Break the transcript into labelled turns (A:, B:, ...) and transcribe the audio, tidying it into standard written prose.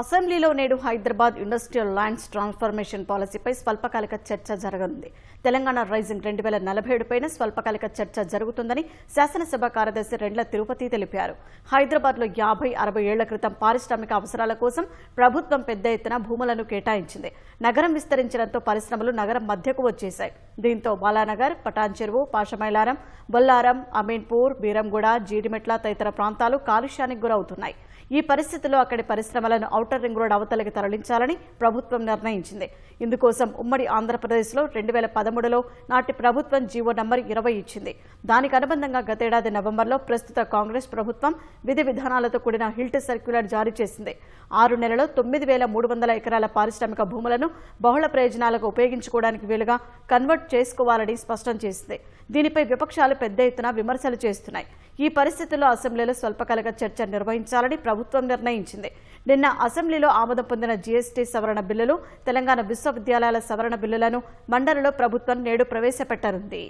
A: అసెంబ్లీలో నేడు Hyderabad industrial lands transformation పాలసీపై స్వల్పకాలిక చర్చ జరగనుంది. తెలంగాణ రైజింగ్ 2047 పైన స్వల్పకాలిక చర్చ జరుగుతుందని శాసనసభ కార్యదర్శి రెండ్ల తిరుపతి తెలిపారు. హైదరాబాద్లో 50-60 ఏళ్ల క్రితం పారిశ్రామిక అవసరాల కోసం ప్రభుత్వం పెద్ద ఎత్తున భూములను కేటాయించింది. నగరం విస్తరించడంతో పరిశ్రమలు నగరం మధ్యకు వచ్చేశాయి. దీంతో బాలానగర్, పటాన్ చెరువు, పాషమైలారం, బొల్లారం, అమీన్పూర్, బీరంగూడ, జీడిమెట్ల తదితర ప్రాంతాలు కాలుష్యానికి గురవుతున్నాయి. ఈ పరిస్థితుల్లో అక్కడి పరిశ్రమలను ఔటర్ రింగ్ రోడ్ అవతలకి తరలించాలని ప్రభుత్వం నిర్ణయించింది. ఇందుకోసం ఉమ్మడి ఆంధ్రప్రదేశ్లో 2013లో నాటి ప్రభుత్వం జీవో నంబర్ 20 ఇచ్చింది. దానికి అనుబంధంగా గతేడాది నవంబర్లో ప్రస్తుత కాంగ్రెస్ ప్రభుత్వం విధి విధానాలతో కూడిన హిల్ట్ సర్క్యులర్ జారీ చేసింది. 6 నెలల్లో 9,300 ఎకరాల పారిశ్రామిక భూములను బహుళ ప్రయోజనాలకు ఉపయోగించుకోవడానికి వీలుగా కన్వర్ట్ చేసుకోవాలని స్పష్టం చేసింది. దీనిపై విపక్షాలు పెద్ద ఎత్తున విమర్శలు చేస్తున్నాయి. ఈ పరిస్థితుల్లో అసెంబ్లీలో స్వల్పకాలిక చర్చ నిర్వహించాలని ప్రభుత్వం నిర్ణయించింది. నిన్న అసెంబ్లీలో ఆమోదం పొందిన జీఎస్టీ సవరణ బిల్లులు, తెలంగాణ విశ్వవిద్యాలయాల సవరణ బిల్లులను మండలిలో ప్రభుత్వం నేడు ప్రవేశపెట్టనుంది.